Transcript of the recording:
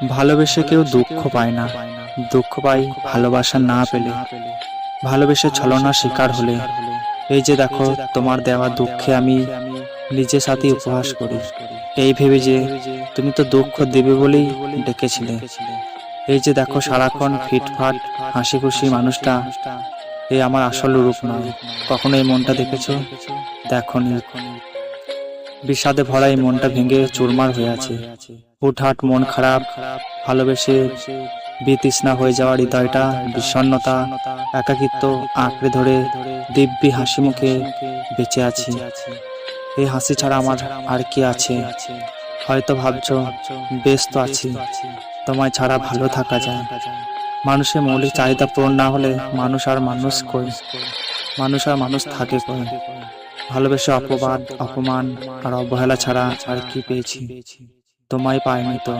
ভালোবেসে কেউ দুঃখ পায় না, দুঃখ পাই ভালোবাসা না পেলে, ভালোবেসে ছলনার শিকার হলে। এই যে দেখো, তোমার দেওয়া দুঃখে আমি নিজের সাথে উপহাস করি, এই ভেবে যে তুমি তো দুঃখ দেবে বলেই ডেকেছিলে। এই যে দেখো, সারাক্ষণ ফিটফাট হাসি খুশি মানুষটা, এই আমার আসল রূপ নয়। কখনো এই মনটা দেখেছো? দেখোনি। বিষাদে ভরা এই মনটা ভেঙে চুরমার হয়ে আছে। হুটহাট মন খারাপ, ভালোবেসে বিতৃষ্ণা হয়ে যাওয়া হৃদয়টা, বিষণ্ণতা, একাকিত্ব আঁকড়ে ধরে দিব্যি হাসি মুখে বেঁচে আছি। এই হাসি ছাড়া আমার আর কি আছে? হয়তো ভাবছো বেশ তো আছি, তোমায় ছাড়া ভালো থাকা যায়। মানুষের মৌলিক চাহিদা পূরণ না হলে মানুষ আর মানুষ কই, মানুষ আর মানুষ থাকে কই? ভালোবেসে অপবাদ, অপমান আর অবহেলা ছাড়া আর কি পেয়েছি? তোমায় পাইনি তো।